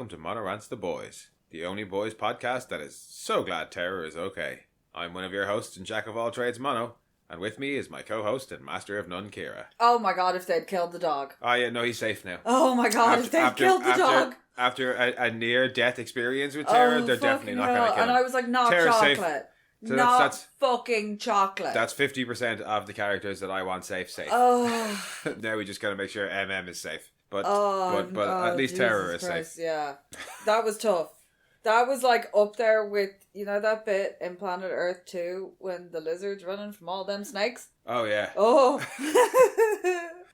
to Monorants the Boys, the only boys podcast that is so glad terror is okay. I'm one of your hosts and jack of all trades, Mono, and with me is my co-host and master of none, Kira. Oh my god, if they'd killed the dog. Oh yeah, no, he's safe now. Oh my god, if they'd killed the dog. After a near-death experience with Tara, they're definitely not going to kill him. And I was like, not Tara's chocolate. Safe. So that's fucking chocolate. That's 50% of the characters that I want safe. Oh. Now we just got to make sure MM is safe. But at least Jesus Terror is Christ, safe. Yeah. That was tough. That was like up there with, you know that bit in Planet Earth 2 when the lizard's running from all them snakes? Oh, yeah. Oh.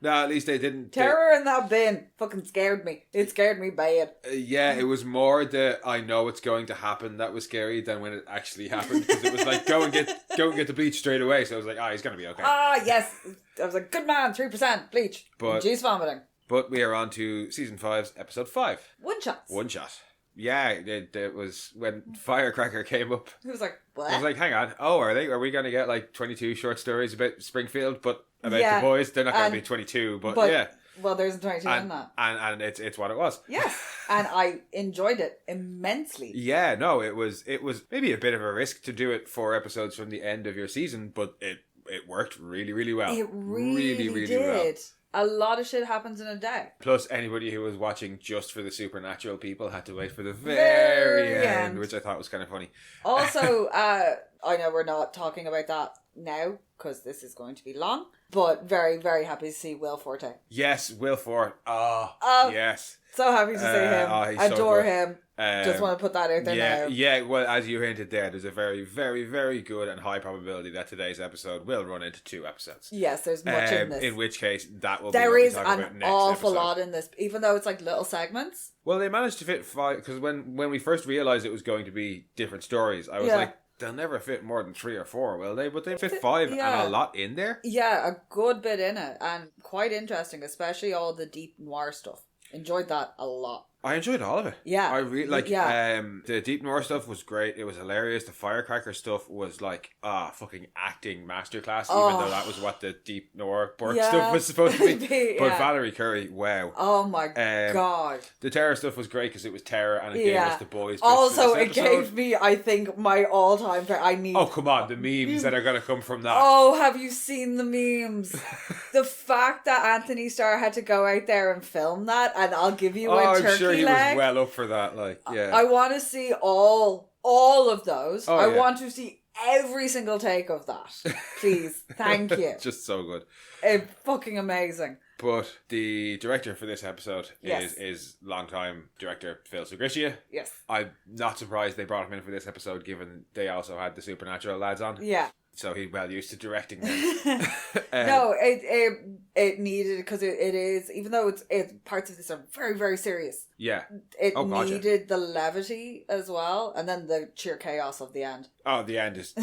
No, at least they didn't. Terror in that bin fucking scared me. It scared me bad. Yeah, it was more the I know it's going to happen that was scary than when it actually happened. Because it was like, go and get the bleach straight away. So I was like, he's going to be okay. Yes. I was like, good man, 3% bleach. But G's vomiting. But we are on to season 5's episode 5. One shot. Yeah, it was when Firecracker came up. He was like, what? I was like, hang on. Oh, are we going to get like 22 short stories about Springfield, but about the boys? They're not going to be 22, but yeah. Well, there's 22 in that. And it's what it was. Yes. And I enjoyed it immensely. Yeah, no, it was maybe a bit of a risk to do it 4 episodes from the end of your season, but it worked really, really well. It really did. Well. A lot of shit happens in a day. Plus, anybody who was watching just for the supernatural people had to wait for the very end, which I thought was kind of funny. Also, I know we're not talking about that now, because this is going to be long, but very, very happy to see Will Forte. Yes, Will Forte. Yes. So happy to see him. Adore him. Just want to put that out there now. Yeah, well, as you hinted there, there's a very, very, very good and high probability that today's episode will run into 2 episodes. Yes, there's much in this. In which case, that will there be is an awful lot in this, even though it's like little segments. Well, they managed to fit 5, because when we first realised it was going to be different stories, I was like, they'll never fit more than 3 or 4, will they? But they fit 5 and a lot in there. Yeah, a good bit in it, and quite interesting, especially all the deep noir stuff. Enjoyed that a lot. I enjoyed all of it. Yeah. I really the deep noir stuff was great. It was hilarious. The Firecracker stuff was like fucking acting masterclass, even though that was what the deep noir Bourke stuff was supposed to be. But Valerie Curry, wow. Oh my god. The terror stuff was great because it was terror and it gave us the boys. Also, it gave me, I think, my all-time Oh, come on, the memes that are going to come from that. Oh, have you seen the memes? The fact that Anthony Starr had to go out there and film that, and I'll give you a turkey I'm sure he leg. was well up for that. Like, yeah. I want to see all of those. Oh, I want to see every single take of that. Please. Thank you. Just so good. It's fucking amazing. But the director for this episode is longtime director Phil Sugricia. Yes. I'm not surprised they brought him in for this episode, given they also had the Supernatural lads on. Yeah. So he's well used to directing them. No, it needed, because it is, even though it's parts of this are very, very serious. Yeah. It needed the levity as well, and then the sheer chaos of the end. Oh, the end is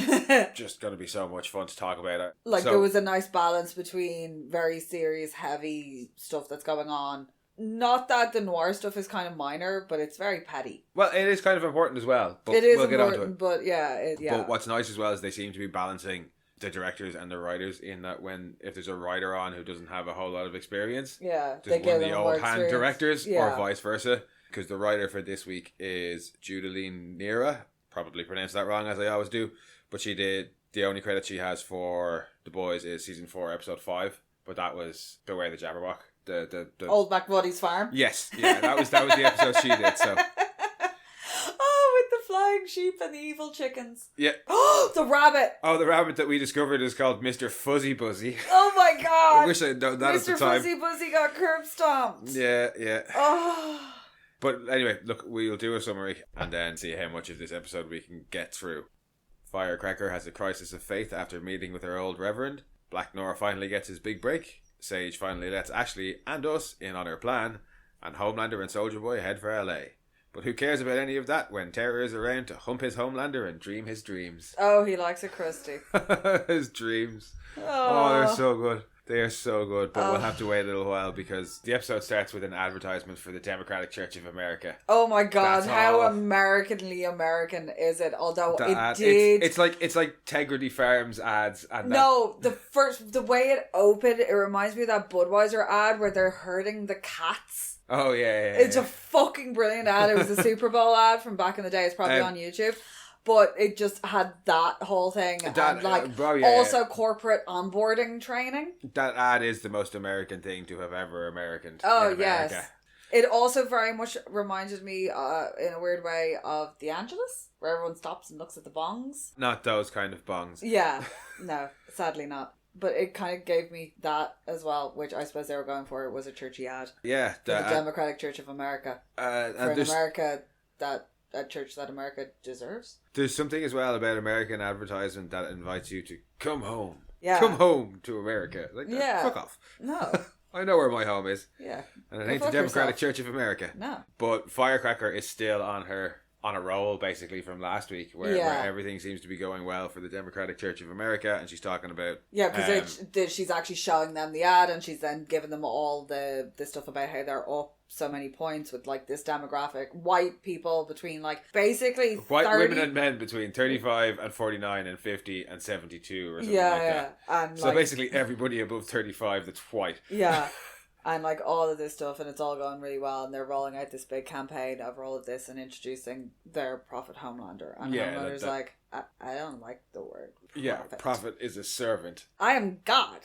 just going to be so much fun to talk about it. Like, there was a nice balance between very serious, heavy stuff that's going on. Not that the noir stuff is kind of minor, but it's very petty. Well, it is kind of important as well. But it is we'll important, get onto it. But yeah. But what's nice as well is they seem to be balancing the directors and the writers, in that if there's a writer on who doesn't have a whole lot of experience, just one of the old hand directors, or vice versa. Because the writer for this week is Judaline Nera. Probably pronounced that wrong, as I always do. But the only credit she has for The Boys is season 4, episode 5. But that was Beware the Jabberwock. The Old MacBuddy's farm. Yes, yeah, that was the episode she did. So. Oh, with the flying sheep and the evil chickens. Yeah. Oh, the rabbit. Oh, the rabbit that we discovered is called Mr. Fuzzy Buzzy. Oh my god! I wish I'd known that at the time. Mr. Fuzzy Buzzy got curb stomped. Yeah. Oh. But anyway, look, we'll do a summary and then see how much of this episode we can get through. Firecracker has a crisis of faith after meeting with her old reverend. Black Noir finally gets his big break. Sage finally lets Ashley and us in on her plan, and Homelander and Soldier Boy head for LA. But who cares about any of that when Terror is around to hump his Homelander and dream his dreams? Oh, he likes it crusty. His dreams. Oh, they're so good. They are so good, but we'll have to wait a little while because the episode starts with an advertisement for the Democratic Church of America. Oh my god, That's how all. Americanly American is it? Although That it did... It's like Tegrity Farms ads. And No, the way it opened, it reminds me of that Budweiser ad where they're herding the cats. Oh, yeah. It's a fucking brilliant ad. It was a Super Bowl ad from back in the day. It's probably on YouTube. But it just had that whole thing. Also corporate onboarding training. That ad is the most American thing to have ever Americaned. Oh, yes. It also very much reminded me, in a weird way, of The Angelus, where everyone stops and looks at the bongs. Not those kind of bongs. Yeah. No, sadly not. But it kind of gave me that as well, which I suppose they were going for. It was a churchy ad. Yeah. The Democratic Church of America. A church that America deserves. There's something as well about American advertisement that invites you to come home. Yeah. Come home to America. Like, fuck off. No. I know where my home is. Yeah. And it ain't the Democratic Church of America. No. But Firecracker is still on a roll, basically, from last week, where everything seems to be going well for the Democratic Church of America, and she's talking about... Yeah, because she's actually showing them the ad, and she's then giving them all the stuff about how they're up so many points with, like, this demographic. White people between, like, basically White 30... women and men between 35 and 49 and 50 and 72 or something like that. And, so basically everybody above 35 that's white. Yeah. And like all of this stuff, and it's all going really well, and they're rolling out this big campaign over all of this and introducing their prophet Homelander. And Homelander's like, I don't like the word prophet. Yeah, prophet is a servant. I am God.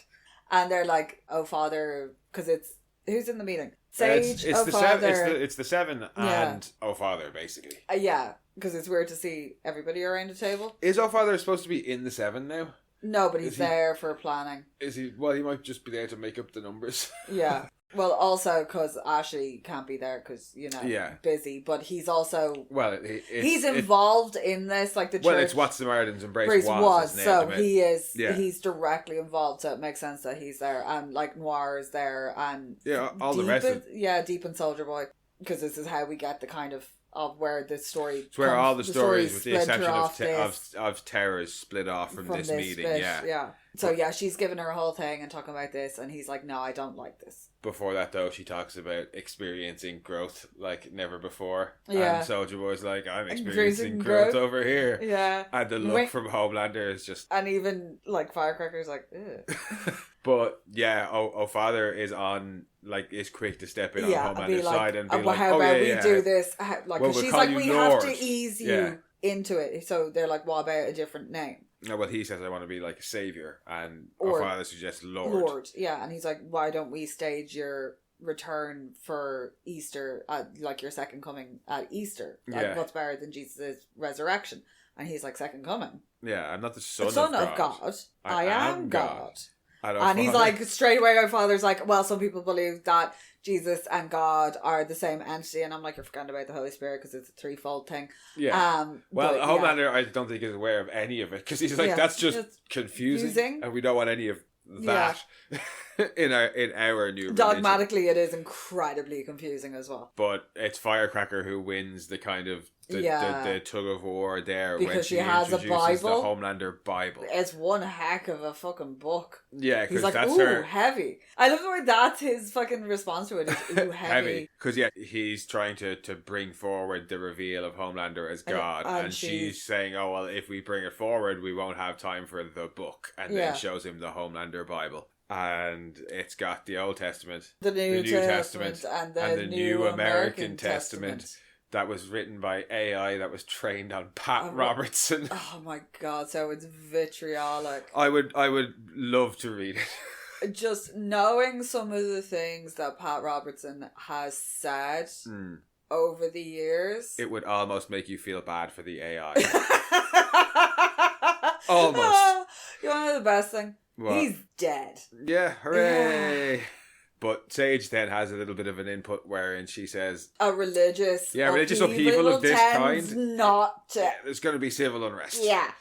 And they're like, oh Father, because it's, who's in the meeting? Sage, it's the Father. it's the seven and Oh Father, basically. Yeah, because it's weird to see everybody around the table. Is Oh Father supposed to be in the seven now? No, but he's there for planning. Is he? Well, he might just be there to make up the numbers. Yeah. Well, also because Ashley can't be there because, busy. But he's also... Well, he's involved in this, like the church... Well, it's what Samaritans Embrace was. So he is... Yeah. He's directly involved, so it makes sense that he's there. And, like, Noir is there, and... Yeah, all the rest of... Yeah, Deep and Soldier Boy. Because this is how we get the kind of where this story... It's where all the stories, with the exception of terrors, split off from this meeting. Yeah. So, she's giving her a whole thing and talking about this, and he's like, no, I don't like this. Before that, though, she talks about experiencing growth like never before. Yeah. And Soldier Boy's like, I'm experiencing growth over here. Yeah. And the look from Homelander is just... And even, like, Firecracker's like, ugh. But, yeah, Oh Father is on... Like, is quick to step in on Homelander's side and be like, how about we do this? Like, well, she's like, we Lord. have to ease you into it. So they're like, what about a different name? No, well, he says, I want to be like a savior. And Oh Father suggests Lord. Yeah. And he's like, why don't we stage your return for Easter, like your second coming at Easter? Like, what's better than Jesus' resurrection? And he's like, second coming. Yeah, I'm not the son of God. I am God. And he's like, straight away, my father's like, well, some people believe that Jesus and God are the same entity, and I'm like, you're forgetting about the Holy Spirit because it's a threefold thing. Yeah. Homelander, I don't think is aware of any of it because he's like, that's just confusing, and we don't want any of that in our new religion. Dogmatically, it is incredibly confusing as well. But it's Firecracker who wins the kind of the tug of war there because when she has a Bible, the Homelander Bible. It's one heck of a fucking book. Yeah, because like, that's ooh, heavy. I love the way that's his fucking response to it. Is, ooh, heavy. Because he's trying to bring forward the reveal of Homelander as God, and she's saying, oh well, if we bring it forward, we won't have time for the book, and then shows him the Homelander Bible. And it's got the Old Testament, the New Testament, and the New American Testament. That was written by AI that was trained on Pat Robertson. Oh my god, so it's vitriolic. I would love to read it. Just knowing some of the things that Pat Robertson has said over the years. It would almost make you feel bad for the AI. Almost. You want to know the best thing? What? He's dead. Yeah, hooray. Yeah. But Sage then has a little bit of an input wherein she says... A religious upheaval of this kind. Not to... Yeah, there's going to be civil unrest. Yeah.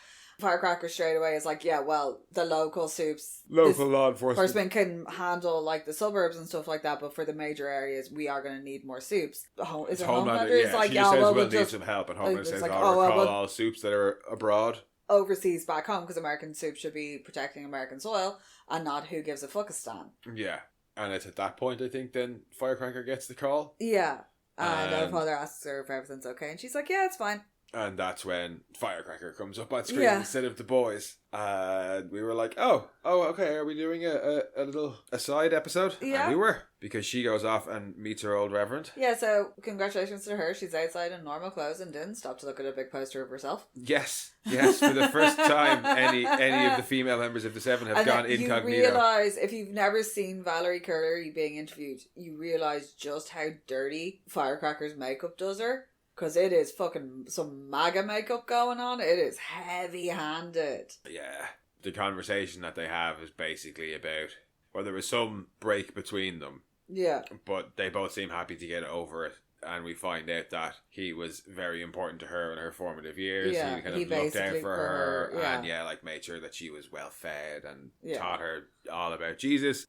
Firecracker straight away is like, yeah, well, the local soups... Local law enforcement can handle, like, the suburbs and stuff like that, but for the major areas, we are going to need more soups. Is it Homelander? Yeah, like, she says we'll need some help, and Homelander says, recall all soups that are abroad. overseas back home, because American soup should be protecting American soil and not who gives a fuck a stan. Yeah. And it's at that point, I think, then Firecracker gets the call. Yeah. And her father asks her if everything's okay, and she's like, yeah, it's fine. And that's when Firecracker comes up on screen instead of the boys. And we were like, oh, okay, are we doing a little aside episode? Yeah. And we were, because she goes off and meets her old reverend. Yeah, so congratulations to her. She's outside in normal clothes and didn't stop to look at a big poster of herself. Yes, for the first time, any of the female members of the Seven have gone incognito. You realise, if you've never seen Valerie Curlery being interviewed, you realise just how dirty Firecracker's makeup does her. Because it is fucking some MAGA makeup going on. It is heavy-handed. Yeah. The conversation that they have is basically about, well, there was some break between them. Yeah. But they both seem happy to get over it. And we find out that he was very important to her in her formative years. Yeah, he kind of looked out for her. And made sure that she was well fed and taught her all about Jesus.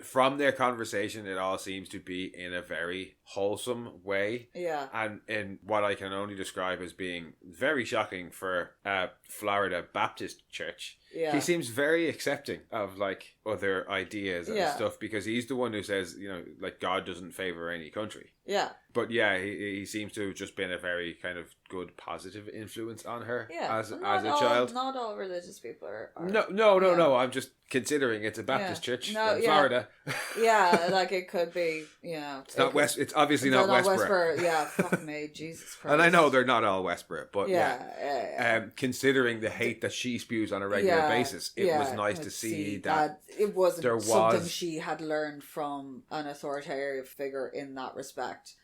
From their conversation, it all seems to be in a very wholesome way. Yeah. And in what I can only describe as being very shocking for a Florida Baptist church. Yeah. He seems very accepting of, like, other ideas and stuff, because he's the one who says, you know, like, God doesn't favor any country. Yeah. But yeah, he seems to have just been a very kind of good, positive influence on her as a child. Not all religious people are. No. I'm just considering it's a Baptist church in Florida. Yeah, like it could be, you know. It's not West. It's obviously not Westboro. Yeah, fuck me, Jesus Christ. And I know they're not all Westboro, but considering the hate that she spews on a regular basis, it was nice to see that it wasn't something she had learned from an authoritative figure in that respect.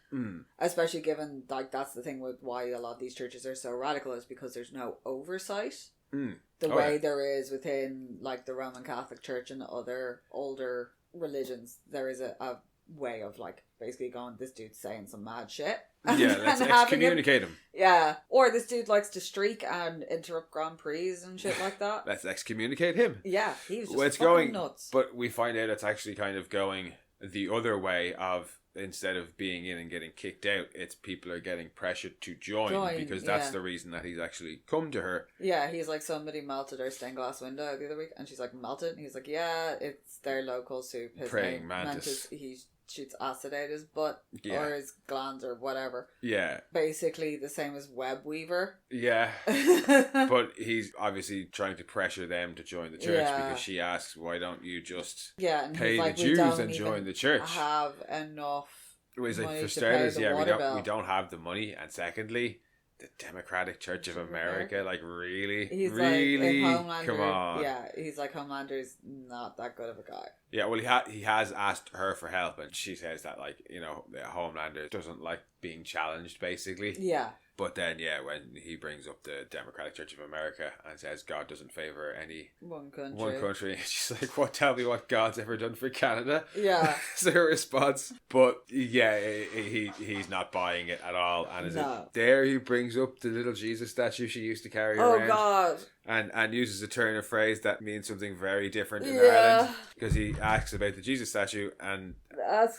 Especially given, like, that's the thing with why a lot of these churches are so radical, is because there's no oversight. The way there is within, like, the Roman Catholic Church and other older religions. There is a way of, like, basically going, this dude's saying some mad shit. Yeah, let's excommunicate him. Yeah. Or this dude likes to streak and interrupt Grand Prix and shit like that. Let's excommunicate him. Yeah, he was just fucking nuts. But we find out it's actually kind of going the other way of, instead of being in and getting kicked out, it's people are getting pressured to join because that's the reason that he's actually come to her. Yeah, he's like, somebody melted our stained glass window the other week, and she's like, melted? And he's like, yeah, it's their local soup. His praying mantis. He shoots acid out his butt or his glands or whatever. Yeah. Basically the same as Web Weaver. Yeah. But he's obviously trying to pressure them to join the church because she asks, why don't you just pay the dues and join the church? Have enough money like, for starters, we don't have the money, and secondly, the Democratic Church of America, like, really? He's really? Like, Homelander, come on. Yeah, he's like, Homelander's not that good of a guy. Yeah, well, he has asked her for help, and she says that, like, you know, Homelander doesn't like being challenged, basically. Yeah. But then, when he brings up the Democratic Church of America and says God doesn't favour any one country, she's like, "What? Tell me what God's ever done for Canada?" Yeah, is her response. But he's not buying it at all. And there he brings up the little Jesus statue she used to carry around. Oh God! And uses a turn of phrase that means something very different in Ireland, because he asks about the Jesus statue, and if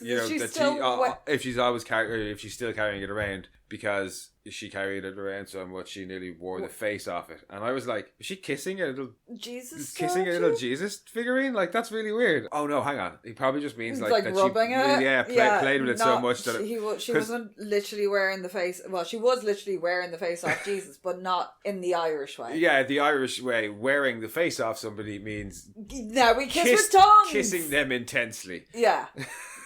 she's still carrying it around, because she carried it around so much she nearly wore the face off it. And I was like, is she kissing a little Jesus figurine? Like, that's really weird. Oh no, hang on, he probably just means like that rubbing it. Played with it so much that she wasn't literally wearing the face. Well, she was literally wearing the face off Jesus, but not in the Irish way. Yeah, the Irish way, wearing the face off somebody means now we kiss with tongues, kissing them intensely. Yeah.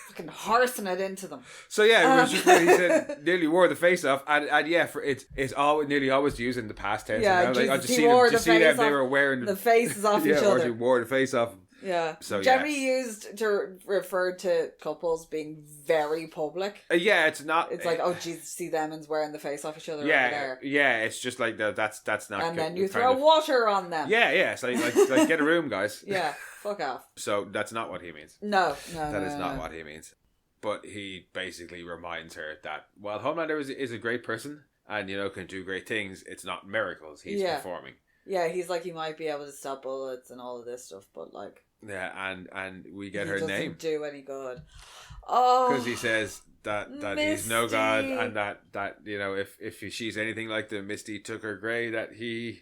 Fucking horsing it into them. So it was just when he said nearly wore the face off, and it's nearly always used in the past tense. Yeah, I just see them. They were wearing the faces off each other. Or she wore the face off. Yeah. So generally used to refer to couples being very public. It's not. It's like, oh Jesus, see them and wearing the face off each other over there. Yeah, it's just like that's not. And then you throw water on them. Yeah. So like get a room, guys. Yeah. Fuck off. So that's not what he means. No. That is not what he means. But he basically reminds her that while Homelander is a great person and, you know, can do great things, it's not miracles he's performing. Yeah, he's like, he might be able to stop bullets and all of this stuff, but like... Yeah, and we get her name. He doesn't do any good. Oh, because he says that he's no god, and that you know, if she's anything like the Misty Tucker Grey that he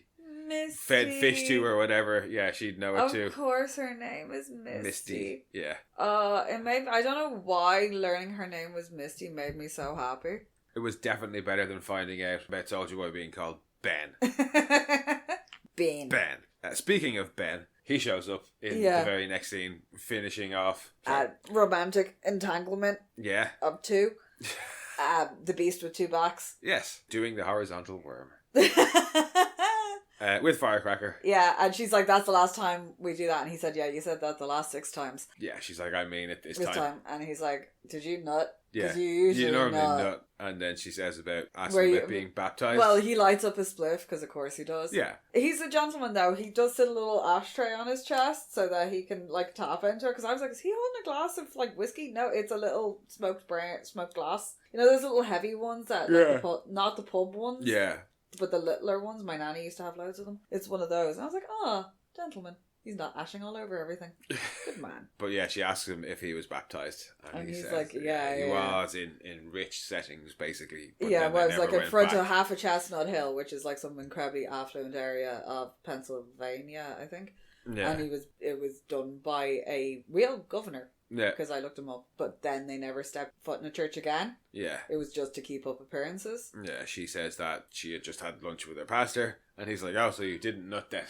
Misty. fed fish to or whatever, yeah, she'd know it too. Of course her name is Misty. Yeah. It made, I don't know why learning her name was Misty made me so happy. It was definitely better than finding out about Soldier Boy being called Ben. Ben. Speaking of Ben, he shows up in the very next scene, finishing off romantic entanglement. Yeah. Of two. The beast with two backs. Yes, doing the horizontal worm. With Firecracker. Yeah, and she's like, that's the last time we do that. And he said, yeah, you said that the last 6 times. Yeah, she's like, I mean it this time. And he's like, did you nut? Yeah, you usually normally nut. And then she says about asking about being baptized. Well, he lights up his spliff, because of course he does. Yeah. He's a gentleman, though. He does sit a little ashtray on his chest so that he can, like, tap into it. Because I was like, is he holding a glass of, like, whiskey? No, it's a little smoked glass. You know those little heavy ones that, like, not the pub ones? Yeah. But the littler ones. My nanny used to have loads of them. It's one of those. And I was like, gentleman. He's not ashing all over everything. Good man. But yeah, she asks him if he was baptized. And he he's says, like, he was in rich settings, basically. Well, it's like in front of half a Chestnut Hill, which is like some incredibly affluent area of Pennsylvania, I think. Yeah. And it was done by a real governor. Yeah. Because I looked him up. But then they never stepped foot in a church again. Yeah. It was just to keep up appearances. Yeah, she says that she had just had lunch with her pastor. And he's like, oh, so you didn't nut then.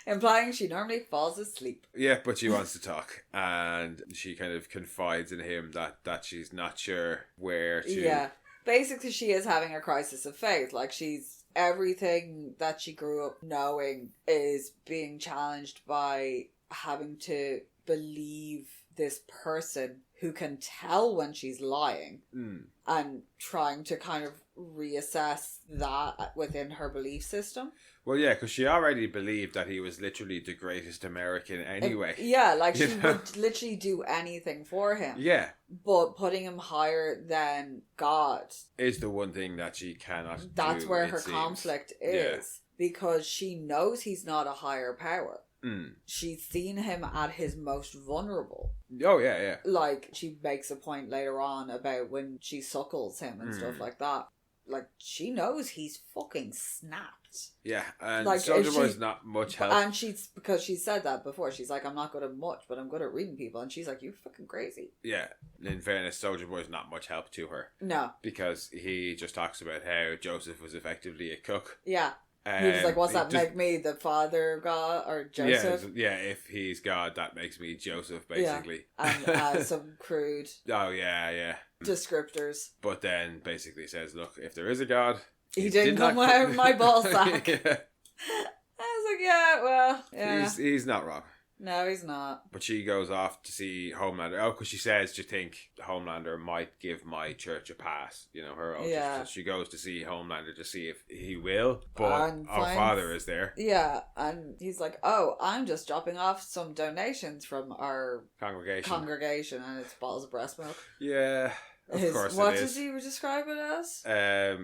Implying she normally falls asleep. Yeah, but she wants to talk. And she kind of confides in him that she's not sure where to... Yeah. Basically, she is having a crisis of faith. Like, everything that she grew up knowing is being challenged by having to believe this person who can tell when she's lying and trying to kind of reassess that within her belief system. Well, yeah, because she already believed that he was literally the greatest American anyway. Yeah, like she would literally do anything for him. Yeah. But putting him higher than God is the one thing that she cannot do. That's where her conflict is. Because she knows he's not a higher power. She's seen him at his most vulnerable. Oh, yeah. Like, she makes a point later on about when she suckles him and stuff like that. Like, she knows he's fucking snapped. Yeah, and like, Soldier Boy's not much help. And because she said that before. She's like, I'm not good at much, but I'm good at reading people. And she's like, you fucking crazy. Yeah, in fairness, Soldier Boy's not much help to her. No. Because he just talks about how Joseph was effectively a cook. Yeah. He was like, what's that make me? The father of God? Or Joseph? Yeah, if he's God, that makes me Joseph, basically. Yeah. And some crude... Oh, yeah. Descriptors. But then basically says, look, if there is a God... He didn't come out of my ball sack. Yeah. I was like, yeah, well, yeah. He's not wrong. No, he's not. But she goes off to see Homelander. Oh, because she says, do you think Homelander might give my church a pass? You know, her own. Yeah. So she goes to see Homelander to see if he will. But our father is there. Yeah, and he's like, oh, I'm just dropping off some donations from our congregation, and it's bottles of breast milk. Yeah. Of course what does he describe it as?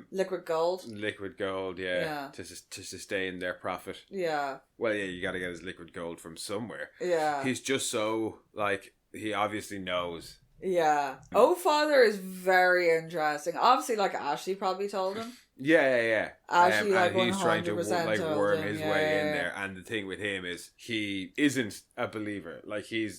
Liquid gold. Liquid gold, yeah. To sustain their profit. Yeah. Well, yeah, you got to get his liquid gold from somewhere. Yeah. He's just so, like, he obviously knows. Yeah. Oh, father is very interesting. Obviously, like, Ashley probably told him. Yeah. Ashley, and he's trying to worm his way in there. And the thing with him is he isn't a believer. Like, he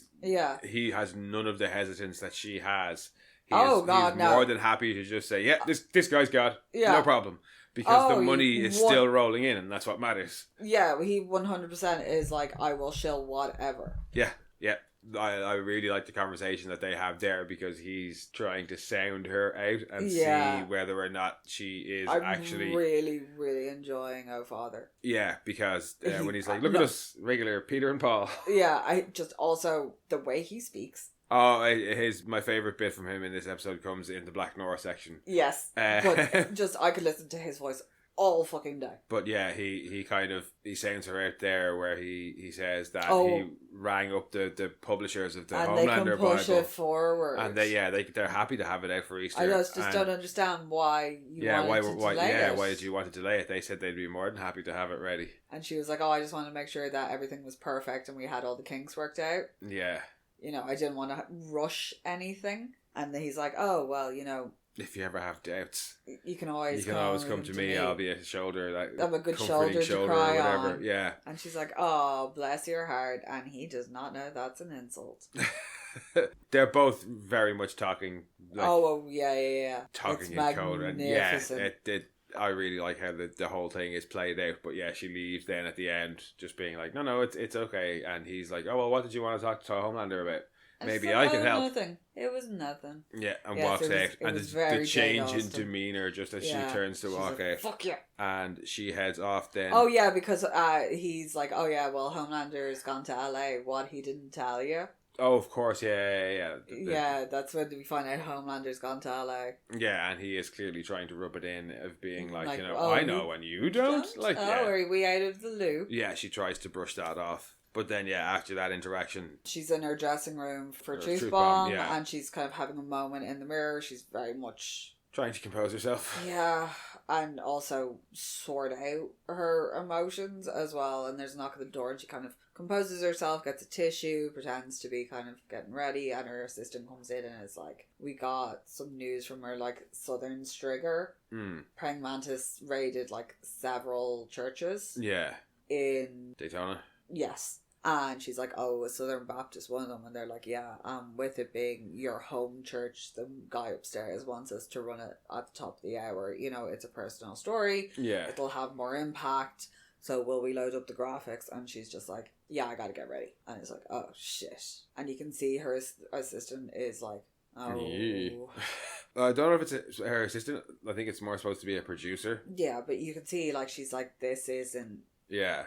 has none of the hesitance that she has. He's more than happy to just say, yeah, this guy's God. Yeah. No problem. Because the money is still rolling in, and that's what matters. Yeah, he 100% is like, I will shill whatever. Yeah. I really like the conversation that they have there, because he's trying to sound her out and see whether or not she is actually... I'm really, really enjoying Oh Father. Yeah, because when he's like, look at us, regular Peter and Paul. Yeah, I just also, the way he speaks. Oh, my favourite bit from him in this episode comes in the Black Noir section. Yes, but just I could listen to his voice all fucking day. But yeah, he sounds her out there where he says that he rang up the publishers of the Homelander Bible. And they can push it forward. And they're happy to have it out for Easter. I just don't understand why you wanted to delay it. Why did you want to delay it? They said they'd be more than happy to have it ready. And she was like, I just wanted to make sure that everything was perfect and we had all the kinks worked out. Yeah. You know, I didn't want to rush anything. And then he's like, oh, well, you know, if you ever have doubts, you can always come to me. I'll be a shoulder, like I'm a good comforting shoulder to cry or whatever. on. Yeah. And she's like, "Oh, bless your heart," and he does not know that's an insult. They're both very much talking. Like, yeah. Talking it's in code, and I really like how the whole thing is played out. But yeah, she leaves then at the end, just being like, "No, it's okay." And he's like, "Oh well, what did you want to talk to Homelander about? Maybe I can help." Nothing. It was nothing. Yeah, and walks out, and the change in demeanor just as she turns to walk out. Fuck yeah! And she heads off then. Oh yeah, because he's like, "Oh yeah, well, Homelander's gone to LA. What he didn't tell you." Oh, of course, yeah. Yeah, that's when we find out Homelander's gone to LA. Yeah, and he is clearly trying to rub it in of being like I know and you don't. Like, are we out of the loop? Yeah, she tries to brush that off. But then, after that interaction... She's in her dressing room for Truth Bomb, and she's kind of having a moment in the mirror. She's very much... trying to compose herself. Yeah, and also sort out her emotions as well. And there's a knock at the door, and she kind of composes herself, gets a tissue, pretends to be kind of getting ready, and her assistant comes in and is like, "We got some news from her, like, Southern Strigger. Praying Mantis raided, like, several churches. Yeah. In... Daytona? Yes. And she's like, "Oh, a Southern Baptist, one of them." And they're like, "Yeah, with it being your home church, the guy upstairs wants us to run it at the top of the hour. You know, it's a personal story. Yeah. It'll have more impact. So will we load up the graphics?" And she's just like, "Yeah, I gotta get ready." And it's like, "Oh, shit." And you can see her assistant is like, "Oh." Yeah. I don't know if it's her assistant. I think it's more supposed to be a producer. Yeah, but you can see, like, she's like, "This isn't..." Yeah.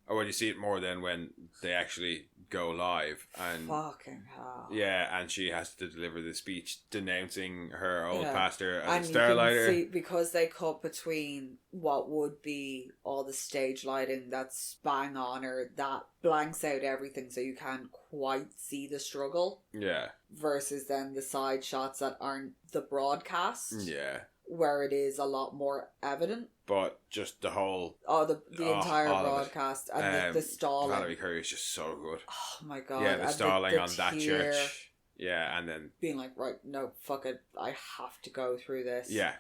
Or when you see it more than when they actually go live. And fucking hell. Yeah, and she has to deliver the speech denouncing her old pastor as and a starlighter. You can see, because they cut between what would be all the stage lighting that's bang on her, that blanks out everything so you can't quite see the struggle. Yeah. Versus then the side shots that aren't the broadcast. Yeah. Where it is a lot more evident. But just the whole... the entire broadcast and the stalling. Valerie Curry is just so good. Oh my god. Yeah, the stalling on that church. Yeah, and then... being like, right, no, fuck it. I have to go through this. Yeah.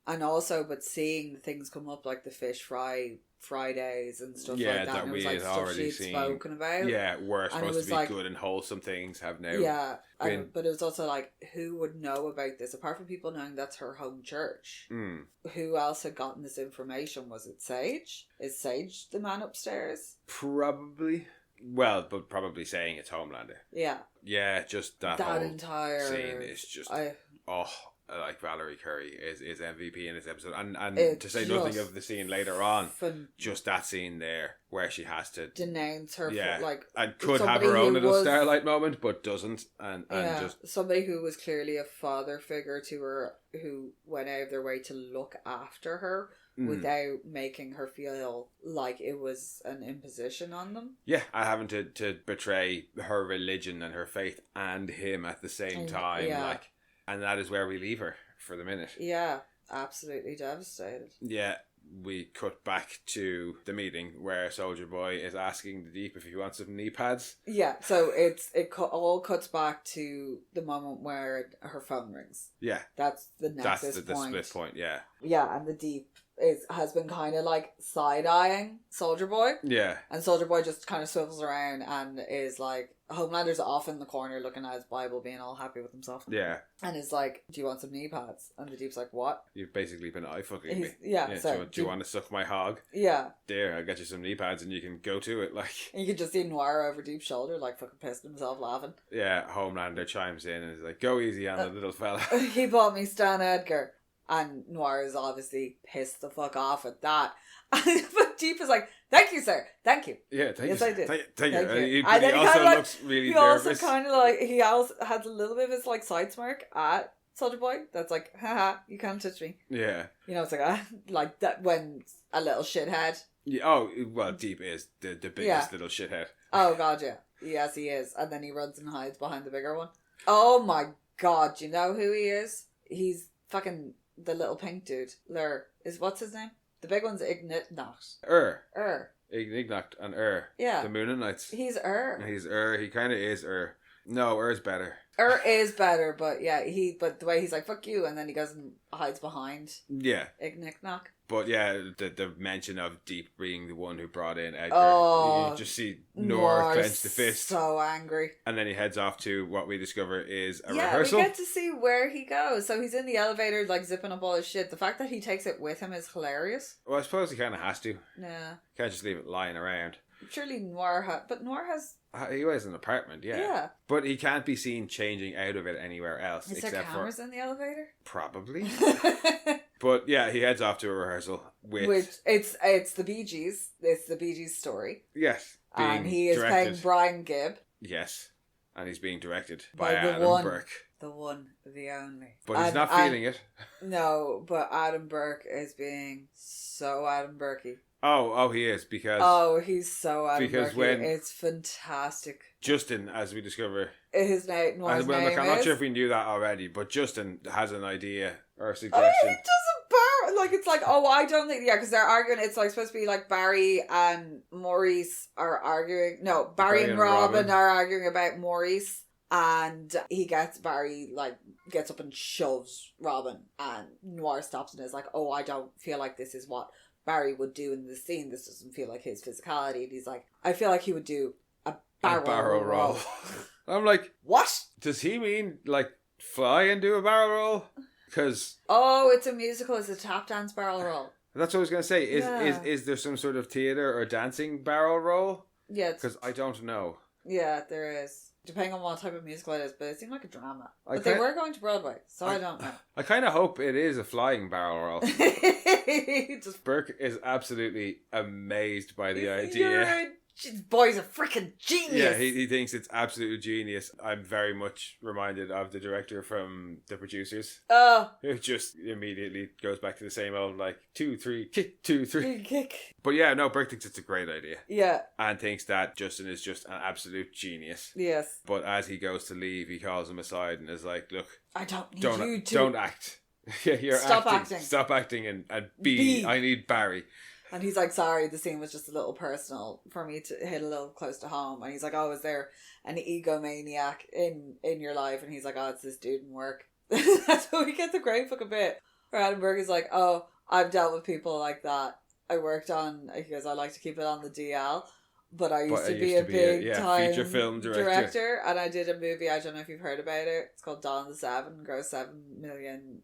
And also, but seeing things come up like the fish fry Fridays and stuff like that. And it was like stuff she'd spoken about. Yeah, were supposed to be like, good and wholesome things have now. Yeah, but it was also like, who would know about this apart from people knowing that's her home church? Who else had gotten this information? Was it Sage? Is Sage the man upstairs? Probably. Well, but probably saying it's Homelander. Yeah. Yeah, just that whole entire scene is just like Valerie Curry is MVP in this episode, and to say nothing of the scene later on, just that scene there where she has to denounce her, and could have her own little starlight moment, but doesn't, and just somebody who was clearly a father figure to her, who went out of their way to look after her without making her feel like it was an imposition on them. Yeah, having to betray her religion and her faith and him at the same time, like. And that is where we leave her for the minute. Yeah, absolutely devastated. Yeah, we cut back to the meeting where Soldier Boy is asking the Deep if he wants some knee pads. Yeah, so it all cuts back to the moment where her phone rings. Yeah. That's the nexus point. That's the split point, yeah. Yeah, and the Deep has been kind of like side-eyeing Soldier Boy. Yeah. And Soldier Boy just kind of swivels around and is like, Homelander's off in the corner looking at his Bible, being all happy with himself. Yeah. And is like, "Do you want some knee pads?" And the Deep's like, "What?" You've basically been eye-fucking me. Yeah. So, do you want to suck my hog? Yeah. There, I'll get you some knee pads and you can go to it, like. And you can just see Noir over Deep's shoulder, like fucking pissed himself laughing. Yeah, Homelander chimes in and is like, "Go easy on the little fella." He bought me Stan Edgar. And Noir is obviously pissed the fuck off at that. But Deep is like, "Thank you, sir. Thank you." Yeah, thank you. Yes, I did. Thank you. And he also looks really nervous. He also kind of like, he also has a little bit of his like side smirk at Soldier Boy. That's like, "Haha, you can't touch me." Yeah. You know, it's like that when a little shithead. Yeah. Oh, well, Deep is the biggest little shithead. Oh, God, yeah. Yes, he is. And then he runs and hides behind the bigger one. Oh, my God. Do you know who he is? He's fucking... the little pink dude, what's his name? The big one's Ignat. Ignat and Yeah. The Moonanites. He's He's He kind of is No, Ur's better. Or is better, but yeah, but the way he's like, fuck you, and then he goes and hides behind. Yeah. Knick Knack. But yeah, the mention of Deep being the one who brought in Edgar. Oh, you just see Noir clench the fist. So angry. And then he heads off to what we discover is a yeah, rehearsal. We get to see where he goes. So he's in the elevator, like, zipping up all his shit. The fact that he takes it with him is hilarious. Well, I suppose he kind of has to. Yeah. Can't just leave it lying around. Surely Noir but Noir has... He has an apartment, yeah. Yeah. But he can't be seen changing out of it anywhere else. Is there cameras in the elevator? Probably. But yeah, he heads off to a rehearsal with... It's the Bee Gees. It's the Bee Gees story. Yes. And he is playing Brian Gibb. Yes. And he's being directed by the Adam one, Bourke. The one, the only. But he's not feeling it. No, but Adam Bourke is being so Adam Burke-y. Oh, he is, because... Oh, he's so Adam because Burke-y. when it's fantastic. Justin, as we discover... His name, Noir's well, name look, I'm not sure if we knew that already, but Justin has an idea or a suggestion. Oh, he doesn't like, it's like, oh, I don't think... Yeah, because they're arguing, it's like supposed to be like Barry and Maurice are arguing... No, Barry and Robin are arguing about Maurice. And Barry gets up and shoves Robin, and Noir stops and is like, oh, I don't feel like this is what Barry would do in this scene. This doesn't feel like his physicality. And he's like, I feel like he would do a barrel roll. I'm like, what? Does he mean like fly and do a barrel roll? Because it's a musical. It's a tap dance barrel roll. That's what I was going to say. Is there some sort of theatre or dancing barrel roll? Yeah. Because I don't know. Yeah, there is. Depending on what type of musical it is, but it seemed like a drama. But they were going to Broadway, so I don't know. I kind of hope it is a flying barrel roll. Bourke is absolutely amazed by the idea. Boy's a freaking genius. Yeah, he thinks it's absolute genius. I'm very much reminded of the director from The Producers. Who just immediately goes back to the same old, 2, 3, kick, 2, 3. Kick. But yeah, no, Bourke thinks it's a great idea. Yeah. And thinks that Justin is just an absolute genius. Yes. But as he goes to leave, he calls him aside and is like, look, I don't need you to... Don't act. You're Stop acting. Stop acting and be. I need Barry. And he's like, sorry, the scene was just a little personal for me to hit a little close to home. And he's like, oh, is there an egomaniac in your life? And he's like, oh, it's this dude in work. That's when we get the great fucking bit where Adam Bourke is like, oh, I've dealt with people like that. I worked on, he goes, I like to keep it on the DL. But I used to be a big time feature film director. And I did a movie, I don't know if you've heard about it. It's called Dawn of the Seven, grossed 7 million,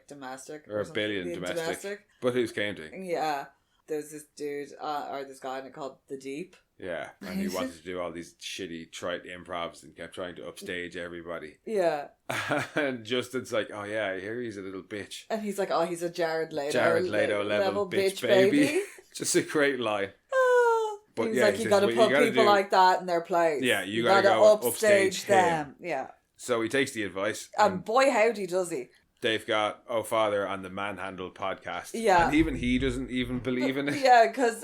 domestic. Or $1 billion domestic. But who's counting? Yeah. There's this dude, or this guy in it called The Deep. Yeah, and he wanted to do all these shitty, trite improvs and kept trying to upstage everybody. Yeah. And Justin's like, oh yeah, I hear he's a little bitch. And he's like, oh, he's a Jared Leto level bitch baby. Just a great line. But he's like, you gotta put people like that in their place. Yeah, you gotta go upstage them. Yeah. So he takes the advice. And boy, howdy does he. They've got Oh Father on the Manhandled podcast. Yeah. And even he doesn't even believe in it. Yeah, because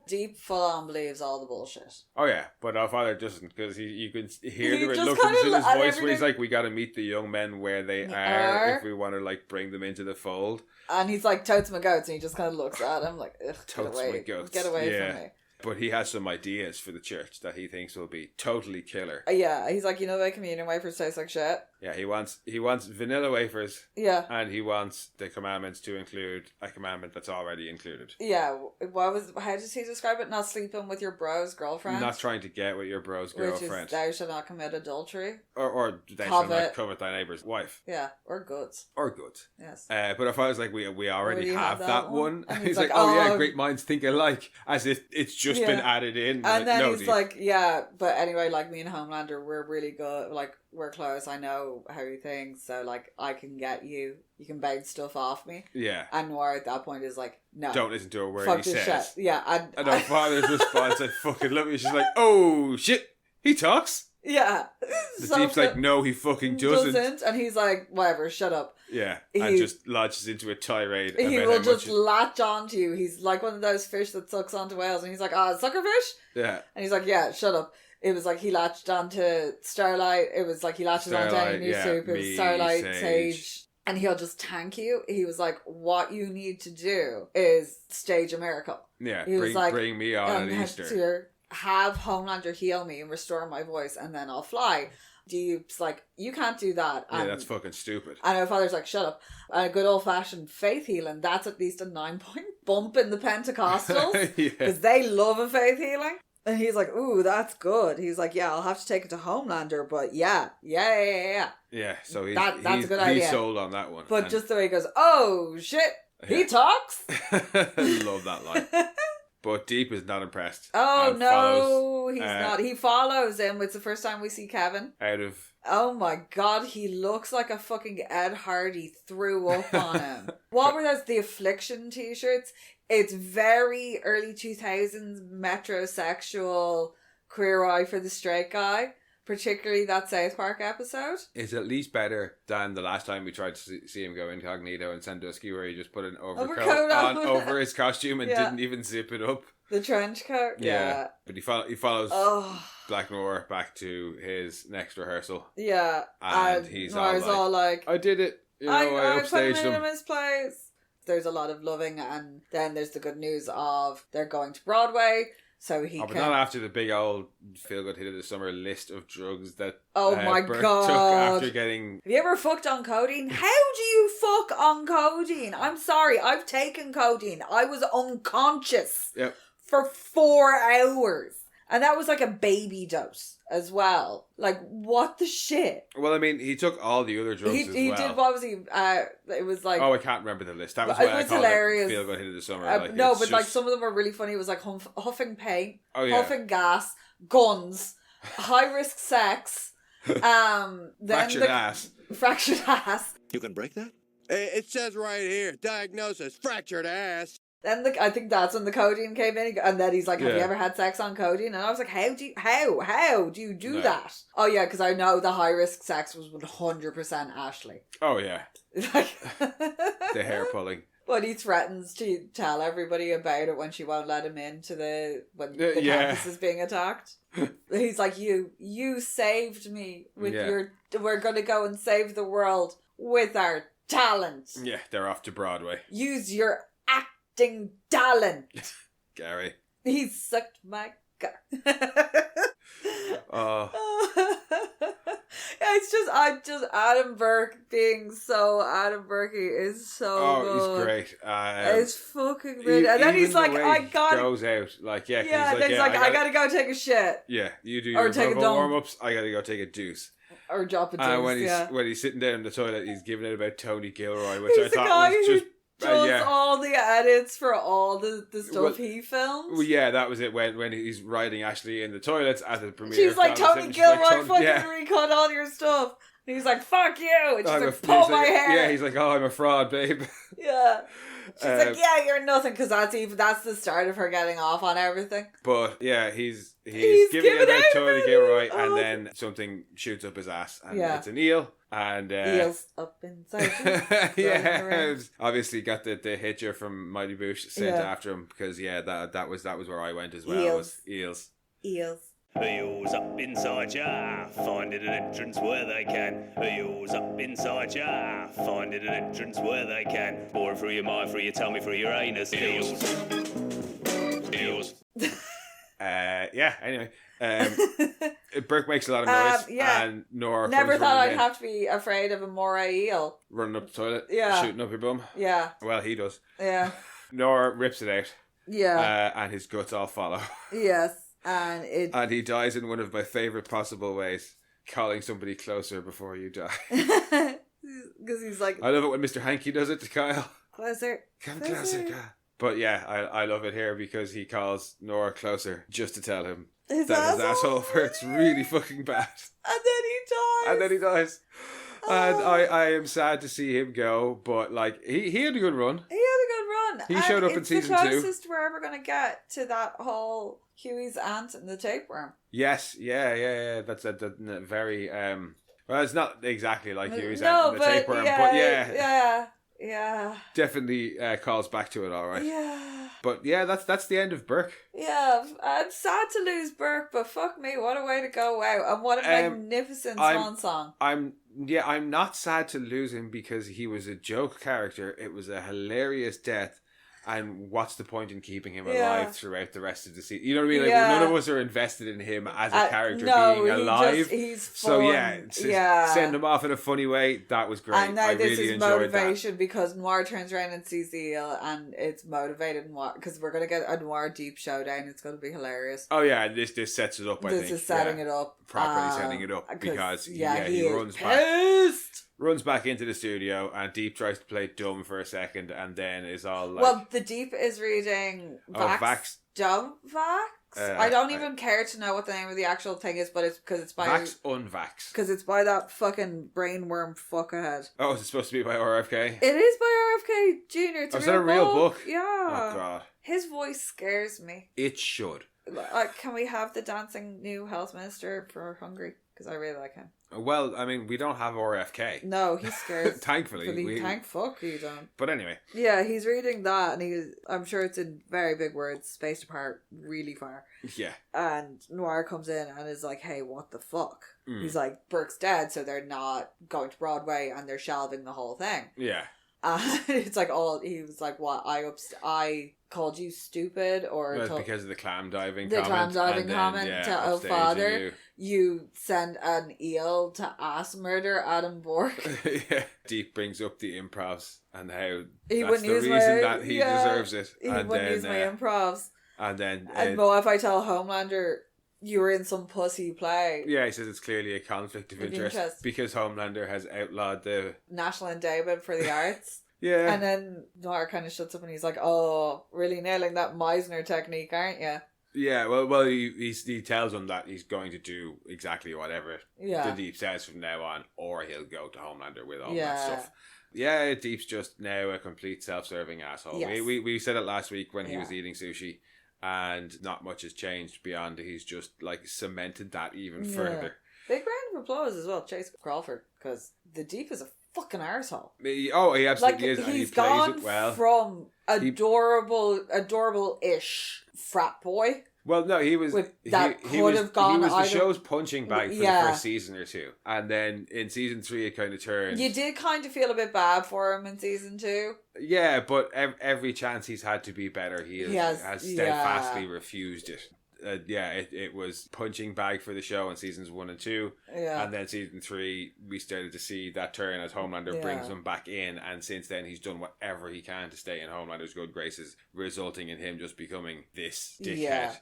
Deep full on believes all the bullshit. Oh yeah, but Oh Father doesn't, because you can hear the reluctance in his voice where he's like, we got to meet the young men where they are if we want to bring them into the fold. And he's like, totes my goats, and he just kind of looks at him like, ugh, totes my goats. Get away from me. But he has some ideas for the church that he thinks will be totally killer. Yeah, he's like, the communion wafers taste like shit. Yeah, he wants vanilla wafers. Yeah. And he wants the commandments to include a commandment that's already included. Yeah. How does he describe it? Not sleeping with your bro's girlfriend? Not trying to get with your bro's girlfriend. Which is, thou shalt not commit adultery. Or thou shalt not covet thy neighbour's wife. Yeah, or goods. Yes. But if I was like, we already have that one. And he's like, oh yeah, great minds think alike. As if it's just been added in. And then he's like, yeah, but anyway, me and Homelander, we're really good. We're close. I know how he thinks. So, I can get you. You can bounce stuff off me. Yeah. And Noir at that point is like, no. Don't listen to a word he says. Shit. Yeah. And our father's response, I fucking love it. She's like, oh shit, he talks? Yeah. The Deep's like, no, he fucking doesn't. And he's like, whatever, shut up. Yeah. And just lodges into a tirade. He will just latch onto you. He's like one of those fish that sucks onto whales. And he's like, suckerfish? Yeah. And he's like, yeah, shut up. It was like he latched onto Starlight. It was like he latches onto any new soup. It was Starlight, Sage. And he'll just tank you. He was like, what you need to do is stage a miracle. Yeah, bring me on at Easter. Have Homelander heal me and restore my voice, and then I'll fly. Deep's like, you can't do that. Yeah, that's fucking stupid. And her father's like, shut up. And a good old-fashioned faith healing, that's at least a 9-point bump in the Pentecostals. Because they love a faith healing. And he's like, ooh, that's good. He's like, yeah, I'll have to take it to Homelander, but yeah. Yeah, so that's a good idea. He's sold on that one. But just the way he goes, oh, shit, he talks? Love that line. But Deep is not impressed. Oh, no, he's not. He follows him. It's the first time we see Kevin. Out of... Oh my god, he looks like a fucking Ed Hardy threw up on him. What were those? The Affliction t-shirts? It's very early 2000s metrosexual queer eye for the straight guy. Particularly that South Park episode. It's at least better than the last time we tried to see him go incognito in Sandusky, where he just put an overcoat on over his costume and didn't even zip it up. The trench coat? Yeah. But he follows Black Noir back to his next rehearsal. Yeah. And he's all like, I did it. I upstaged him in his place. There's a lot of loving, and then there's the good news of they're going to Broadway. So he but not after the big old feel-good hit of the summer list of drugs that my Bourke god took after getting... Have you ever fucked on codeine? How do you fuck on codeine? I'm sorry, I've taken codeine. I was unconscious for 4 hours. And that was like a baby dose as well. Like, what the shit? Well, I mean, he took all the other drugs as well. He did, what was he? It was like... Oh, I can't remember the list. That was why I called it Feel Good Hit of the Summer. Like some of them were really funny. It was like huffing paint, huffing gas, guns, high-risk sex, fractured ass. Fractured ass. You can break that? It says right here, diagnosis, fractured ass. Then I think that's when the codeine came in, and then he's like, have you ever had sex on codeine? And I was like, how do you do that? Oh yeah, because I know the high risk sex was 100% Ashley. Oh yeah. The hair pulling. But he threatens to tell everybody about it when she won't let him in when the campus is being attacked. He's like, you saved me with we're gonna go and save the world with our talent. Yeah, they're off to Broadway. Use your talent. Gary. He sucked my cock. It's just Adam Bourke being so Adam Bourke is so good. He's great. It's fucking great. And then he's like, I got goes out like he's like, I gotta go take a shit. Yeah, you do your vocal warm-ups. I gotta go take a deuce. Or drop a deuce. When he's sitting down in the toilet, he's giving it about Tony Gilroy, which I thought was just. Does all the edits for all the stuff he filmed. Well, yeah, that was it. When he's riding Ashley in the toilets at the premiere. She's like, Tony Gilroy, fucking recut all your stuff. And he's like, fuck you. And she's like, pull my hair. Yeah, he's like, oh, I'm a fraud, babe. Yeah. She's like, yeah, you're nothing, because that's the start of her getting off on everything. But yeah, he's giving it about Tony Gilroy, and then something shoots up his ass, and it's an eel. And eels up inside you. Obviously got the hitcher from Mighty Boosh sent after him, because that was where I went as well. Eels. Eels up inside ya, finding an entrance where they can. Eels up inside ya, finding an entrance where they can. Boring through your mind, through your tummy, through your anus. Eels. Anyway. Bourke makes a lot of noise, and Noir never thought I'd have to be afraid of a moray eel running up the toilet, shooting up your bum. Well, he does. Noir rips it out, and his guts all follow. Yes, and he dies in one of my favourite possible ways, calling somebody closer before you die. Because he's like, I love it when Mr. Hanky does it to Kyle. Closer, come closer, Kyle. But yeah, I love it here because he calls Noir closer just to tell him his asshole hurts really fucking bad. And then he dies. And I am sad to see him go, but like he had a good run. He showed up in season 2. It's the closest we're ever going to get to that whole Huey's aunt and the tapeworm. Yes, yeah. That's a very well, it's not exactly like Huey's aunt and the tapeworm, but yeah. Definitely calls back to it, all right. Yeah. But yeah, that's the end of Bourke. Yeah, I'm sad to lose Bourke, but fuck me, what a way to go out. And what a magnificent swan song. I'm not sad to lose him because he was a joke character. It was a hilarious death. And what's the point in keeping him Yeah. alive throughout the rest of the season? You know what I mean? Like, Yeah. none of us are invested in him as a character no, being alive. He's so fun. send him off in a funny way. That was great. And now I this really is enjoyed motivation because Noir turns around and sees the eel, and it's motivated Noir because we're gonna get a Noir deep showdown. It's gonna be hilarious. Oh yeah, and this sets it up. I think This is setting it up properly, setting it up because he runs pissed. runs back into the studio, and Deep tries to play dumb for a second, and then is all like, Well, the Deep is reading Vax. Dumb Vax. I don't even care to know what the name of the actual thing is, but it's because it's by Vax Unvax. Because it's by that fucking brainworm fuckahead. Oh, is it supposed to be by RFK? It is by RFK Jr. It's is that a real book? Yeah. Oh god, His voice scares me. it should. Can we have the dancing new health minister for Hungary? Because I really like him. Well, I mean, we don't have RFK. No, he's scared. Thankfully. Thank fuck you don't. But anyway. Yeah, he's reading that, and I'm sure it's in very big words, spaced apart really far. Yeah. And Noir comes in and is like, hey, what the fuck? Mm. He's like, Bourke's dead, so they're not going to Broadway, and they're shelving the whole thing. Yeah. And it's like, he was like, what, I called you stupid, or because of the clam diving comment. The clam diving then, comment to Oh Father. You send an eel to ass murder Adam Bourke. Yeah. Deep brings up the improvs and how he that's the reason that he deserves it. He wouldn't use my improvs. And then... but if I tell Homelander you were in some pussy play... Yeah, he says it's clearly a conflict of interest because Homelander has outlawed the... National Endowment for the Arts. Yeah. And then Noir kind of shuts up and he's like, oh, really nailing that Meisner technique, aren't you? Yeah, well, he tells him that he's going to do exactly whatever the Deep says from now on, or he'll go to Homelander with all that stuff. Yeah, Deep's just now a complete self-serving asshole. Yes. We said it last week when he was eating sushi, and not much has changed beyond he's just like cemented that even further. Big round of applause as well, Chase Crawford, because the Deep is a fucking arsehole. Oh, he absolutely is, and he plays gone it well. From adorable-ish frat boy. Well, no, he was. He was the show's punching bag for the first season or two, and then in season 3 it kind of turned. You did kind of feel a bit bad for him in season 2. Yeah, but every chance he's had to be better, he has steadfastly refused it. It was punching bag for the show in seasons 1 and 2, and then season 3 we started to see that turn as Homelander brings him back in, and since then he's done whatever he can to stay in Homelander's good graces, resulting in him just becoming this dickhead. Yeah.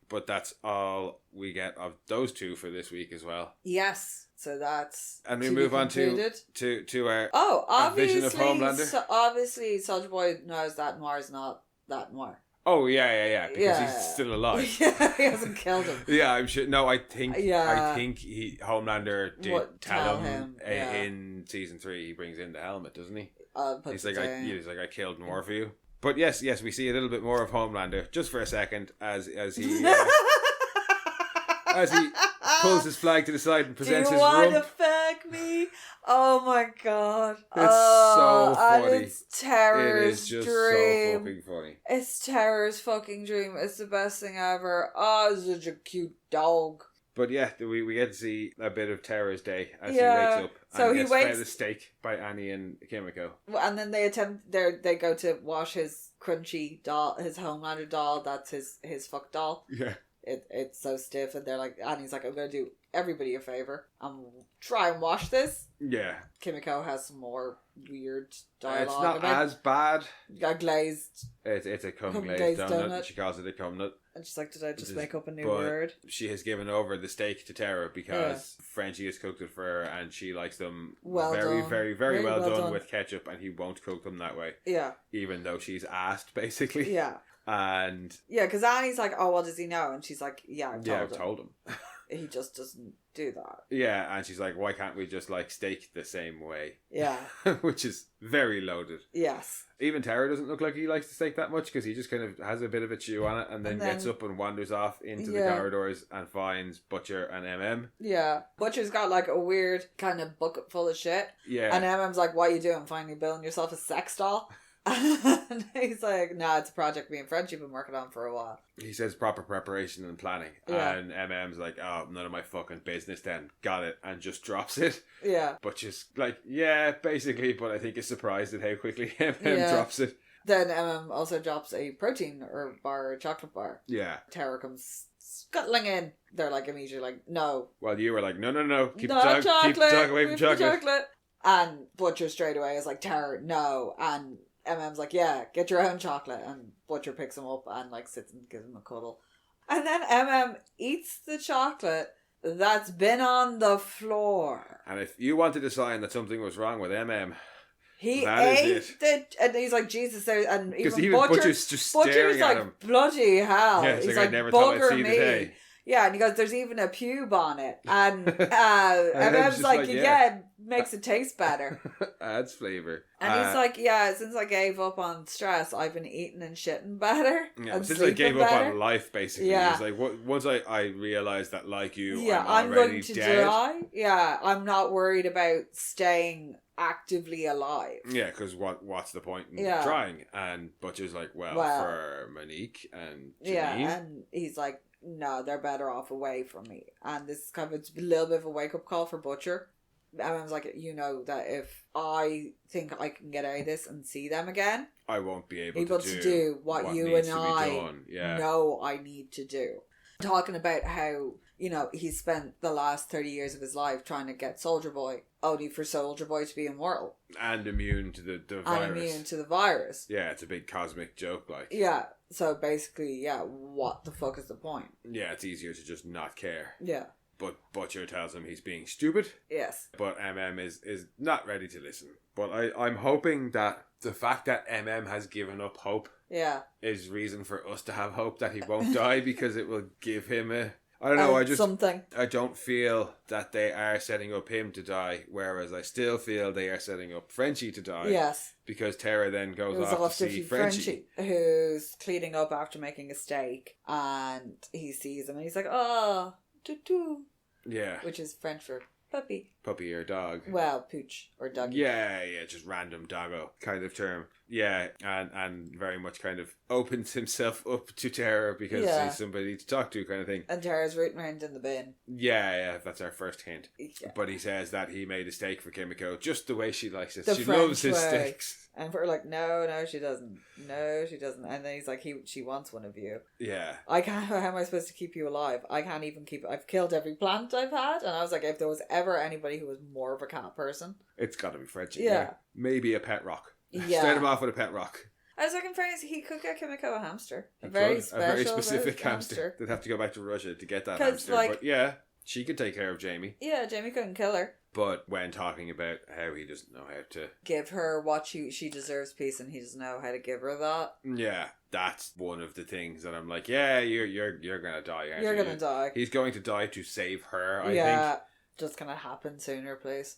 But that's all we get of those two for this week as well. Yes. So that's... And we move on to our vision of Homelander. Obviously, Soulja Boy knows that Noir's not that Noir. Oh, yeah. Because he's still alive. Yeah, he hasn't killed him. Yeah, I'm sure. No, I think Homelander did tell him in season 3 he brings in the helmet, doesn't he? He's like, I killed Noir for you. But yes, we see a little bit more of Homelander just for a second as he as he pulls his flag to the side and presents his rump. Do you want to fuck me? Oh my god! It's so funny. And it's Terror's It is just dream. so fucking funny. It's Terror's fucking dream. It's the best thing ever. Oh, such a cute dog. But yeah, we get to see a bit of Terror's day as he wakes up. So he gets fed a steak by Annie and Kimiko. And then they go to wash his crunchy doll, his Homelander doll. That's his fuck doll. Yeah. It's so stiff, and they're like, Annie's like, I'm gonna do everybody a favor. I'm try and wash this. Yeah. Kimiko has some more weird dialogue. It's not as bad. A glazed. It's a cum glazed donut. She calls it a cum nut. And she's like, did I just make up a new word? She has given over the steak to Tara because Frenchie has cooked it for her, and she likes them very well done with ketchup, and he won't cook them that way. Yeah. Even though she's asked, basically. Yeah. And because Annie's like, oh, well, does he know? And she's like, I've told him. He just doesn't do that. Yeah, and she's like, why can't we just like steak the same way? Yeah. Which is very loaded. Yes. Even Tara doesn't look like he likes the steak that much because he just kind of has a bit of a chew on it and then gets up and wanders off into the corridors and finds Butcher and MM. Yeah. Butcher's got like a weird kind of bucket full of shit. Yeah. And MM's like, what are you doing? Finally building yourself a sex doll? And he's like, nah, it's a project me and Frenchie have been working on for a while. He says proper preparation and planning. Yeah. And MM's like, oh, none of my fucking business then. Got it. And just drops it. Yeah. But just like, yeah, basically, but I think is surprised at how quickly MM drops it. Then also drops a protein or bar, or chocolate bar. Yeah. Terror comes scuttling in. They're like immediately like, no. Well, you were like, no. Keep No the dog away from chocolate. And Butcher straight away is like, Terror, no. And MM's like, yeah, get your own chocolate. And Butcher picks him up and like sits and gives him a cuddle. And then eats the chocolate that's been on the floor. And if you wanted a sign that something was wrong with he that ate it, and he's like, Jesus, there, and even Butcher's just staring at like, him. Bloody hell. Yeah, he's like, I never thought I'd bugger see the me. day. Yeah, and he goes, there's even a pube on it. And MM's like, yeah, it makes it taste better. Adds flavour. And he's like, yeah, since I gave up on stress, I've been eating and shitting better. Yeah, since I gave up on life, basically. Yeah. He's like, once I realised that, like you, yeah, I'm going already to dead. die. Yeah, I'm not worried about staying actively alive. Yeah, because what's the point in Yeah. trying? And Butcher's like, well, for Monique and Janine. Yeah, and he's like, no, they're better off away from me. And this is kind of a little bit of a wake-up call for Butcher. And I was like, you know that if I think I can get out of this and see them again, I won't be able to do what you needs and to be I done. Yeah. know I need to do. Talking about how, you know, he spent the last 30 years of his life trying to get Soldier Boy, only for Soldier Boy to be immortal. And immune to the virus. And immune to the virus. Yeah, it's a big cosmic joke, like. Yeah, so basically, yeah, what the fuck is the point? Yeah, it's easier to just not care. Yeah. But Butcher tells him he's being stupid. Yes. But is not ready to listen. But I'm hoping that the fact that has given up hope is reason for us to have hope that he won't die, because it will give him I don't know, something. I don't feel that they are setting up him to die, whereas I still feel they are setting up Frenchie to die. Yes. Because Tara then goes off to see Frenchie. Who's cleaning up after making a steak, and he sees him and he's like, oh, tutu. Yeah. Which is French for puppy. Puppy or dog. Well, pooch or doggy. Yeah, just random doggo kind of term. Yeah, and very much kind of opens himself up to Tara because he's somebody to talk to kind of thing. And Tara's rooting around in the bin. Yeah, that's our first hint. Yeah. But he says that he made a steak for Kimiko just the way she likes it. She French loves his way. steaks. And we're like, no, she doesn't. No, she doesn't. And then he's like, she wants one of you. Yeah. I can't, how am I supposed to keep you alive? I can't even I've killed every plant I've had. And I was like, if there was ever anybody who was more of a cat person. It's got to be Frenchie. Yeah. Maybe a pet rock. Yeah. Start him off with a pet rock. I was like, in fairness, he could get Kimiko a hamster. A very specific hamster. They'd have to go back to Russia to get that hamster. But yeah, she could take care of Jamie. Yeah, Jamie couldn't kill her. But when talking about how he doesn't know how to give her what she deserves, peace, and he doesn't know how to give her that. Yeah, that's one of the things that I'm like, yeah, you're gonna die. You're gonna die. He's going to die to save her. I think. Just gonna happen sooner, please.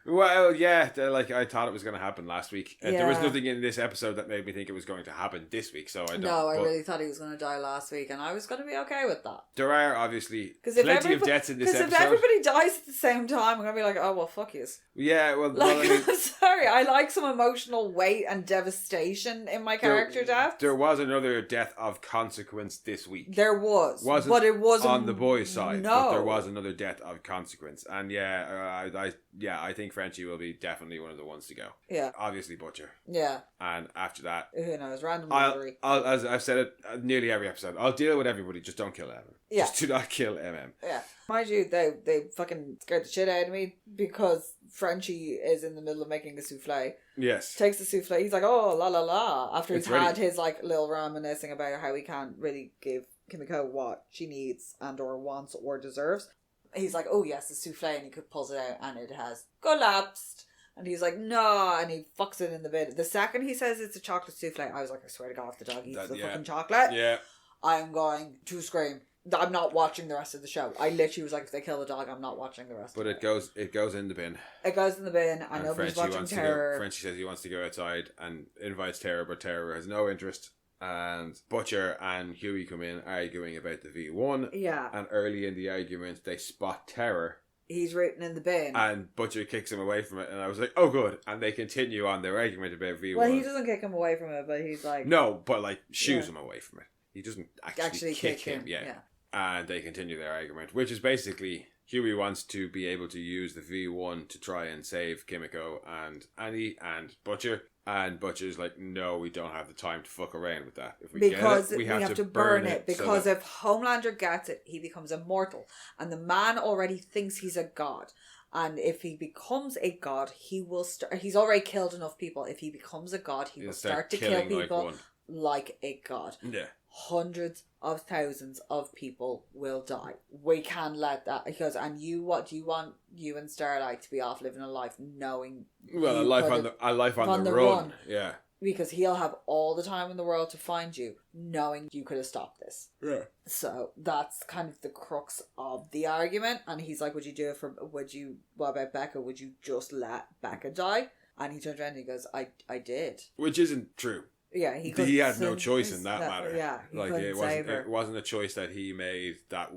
Well, yeah, I thought it was going to happen last week. There was nothing in this episode that made me think it was going to happen this week, so I don't. No, I really thought he was going to die last week, and I was going to be okay with that. There are obviously plenty of deaths in this episode. Because if everybody dies at the same time, I'm going to be like, oh, well, fuck yous. Yeah, well... I'm sorry, I like some emotional weight and devastation in my character deaths. There was another death of consequence this week. There was. But it wasn't... on the boys' side. No. But there was another death of consequence. And I think Frenchie will be definitely one of the ones to go. Yeah. Obviously Butcher. Yeah. And after that... Who knows, random delivery. As I've said it nearly every episode, I'll deal with everybody, just don't kill MM. Yeah. Just do not kill Yeah. Mind you, they fucking scared the shit out of me because Frenchie is in the middle of making a souffle. Yes. Takes the souffle, he's like, oh, la la la, after he's ready. had his like little reminiscing about how he can't really give Kimiko what she needs and or wants or deserves. He's like, oh yes, the souffle, and he pulls it out and it has collapsed. And he's like, no, and he fucks it in the bin. The second he says it's a chocolate souffle, I was like, I swear to God, if the dog eats fucking chocolate, I'm going to scream. I'm not watching the rest of the show. I literally was like, if they kill the dog, I'm not watching the rest of it. But it goes in the bin. It goes in the bin, and nobody's Frenchie watching Terror. Frenchie says he wants to go outside and invites Terror, but Terror has no interest. And Butcher and Huey come in arguing about the V1. Yeah. And early in the argument, they spot Terror. He's written in the bin. And Butcher kicks him away from it, and I was like, oh good. And they continue on their argument about V1. Well, he doesn't kick him away from it, but he's like... No, but like, shoos him away from it. He doesn't actually kick him. Yeah. And they continue their argument, which is basically Huey wants to be able to use the V1 to try and save Kimiko and Annie and Butcher. And Butcher's like, no, we don't have the time to fuck around with that. If we because get it, we have to burn it. Because so if Homelander gets it, he becomes immortal. And the man already thinks he's a god. And if he becomes a god, he will start... He's already killed enough people. If he becomes a god, he will start to kill people like a god. Yeah. Hundreds of thousands of people will die. We can't let that... Because, and you, what do you want you and Starlight to be off living a life knowing... Well, a life on the run. Yeah. Because he'll have all the time in the world to find you, knowing you could have stopped this. Yeah. So that's kind of the crux of the argument. And he's like, what about Becca? Would you just let Becca die? And he turns around and he goes, I did. Which isn't true. Yeah, he had no choice in that matter. Yeah, like it wasn't a choice that he made that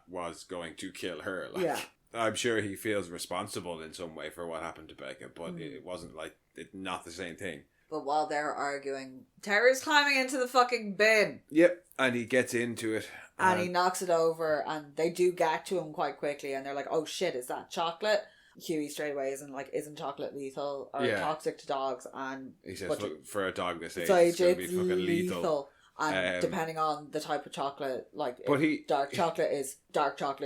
was going to kill her. Like, yeah. I'm sure he feels responsible in some way for what happened to Becca, but it wasn't like not the same thing. But while they're arguing, Terry's climbing into the fucking bin. Yep, and he gets into it. And he knocks it over, and they do get to him quite quickly, and they're like, oh shit, is that chocolate? Huey straight away isn't chocolate lethal or toxic to dogs? And he says, look, for a dog this age, it's going to be fucking lethal. And depending on the type of chocolate, dark chocolate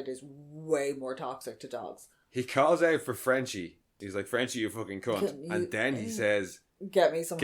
is way more toxic to dogs. He calls out for Frenchie. He's like, Frenchie, you fucking cunt. And then he says... Get me some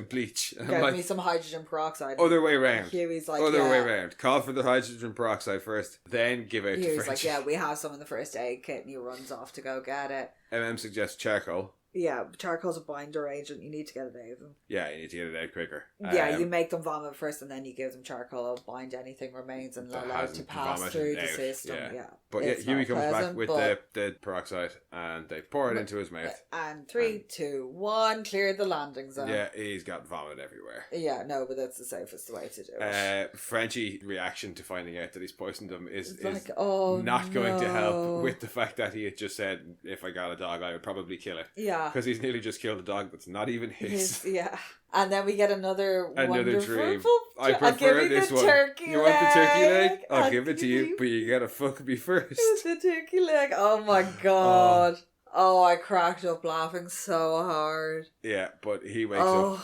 bleach. Get me some hydrogen peroxide. Other way round. Huey's like, way round. Call for the hydrogen peroxide first, then give out to Frenchie. Huey's like, yeah, we have some in the first aid kit, and he runs off to go get it. Suggests charcoal. Yeah, charcoal's a binder agent. You need to get it out of them. Yeah, you need to get it out quicker. Yeah, you make them vomit first, and then you give them charcoal. It'll bind anything remains and allow it to pass through the system. Yeah. But Huey comes back with the peroxide, and they pour it into his mouth. And 3, 2, 1, clear the landing zone. Yeah, he's got vomit everywhere. Yeah, no, but that's the safest way to do it. Frenchie's reaction to finding out that he's poisoned him is like, not going to help with the fact that he had just said, if I got a dog, I would probably kill it. Yeah. Because he's nearly just killed a dog that's not even his. Yeah. And then we get another wonderful dream. I prefer this one. You want the turkey leg? I'll give it to you, but you gotta fuck me first. The turkey leg. Oh my god. Oh, I cracked up laughing so hard. Yeah, but he wakes up.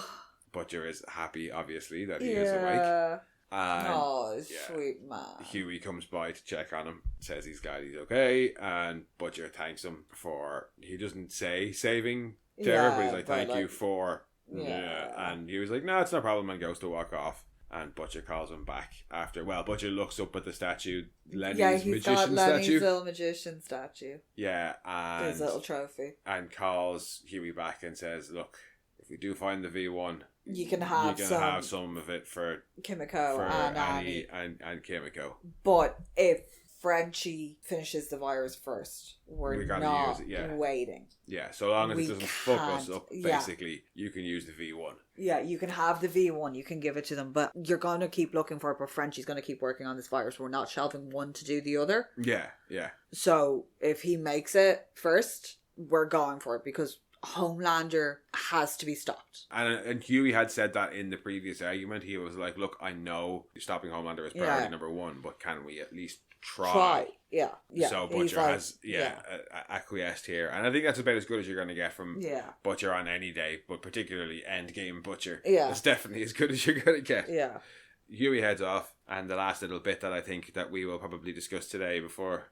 Butcher is happy, obviously, that he is awake. And, sweet man. Huey comes by to check on him, says he's okay, and Butcher thanks him for, he doesn't say saving Tara, but he's like, thank you for, and he was like, no, it's no problem, and goes to walk off. And Butcher calls him back after. Well, Butcher looks up at the statue, Lenny's little magician statue. Yeah, and his little trophy. And calls Huey back and says, look, if we do find the V1, you can have some of it for Kimiko and Annie and Kimiko. But if Frenchie finishes the virus first, we're not waiting. Yeah, so long as it doesn't fuck us up, basically, you can use the V1. Yeah, you can have the V1, you can give it to them, but you're going to keep looking for it, but Frenchie's going to keep working on this virus. We're not shelving one to do the other. Yeah, yeah. So if he makes it first, we're going for it, because Homelander has to be stopped. And Huey had said that in the previous argument. He was like, look, I know stopping Homelander is priority number one, but can we at least try? Yeah. So Butcher has acquiesced here, and I think that's about as good as you're going to get from Butcher on any day, but particularly Endgame Butcher. Yeah, it's definitely as good as you're going to get. Yeah. Huey heads off, and the last little bit that I think that we will probably discuss today before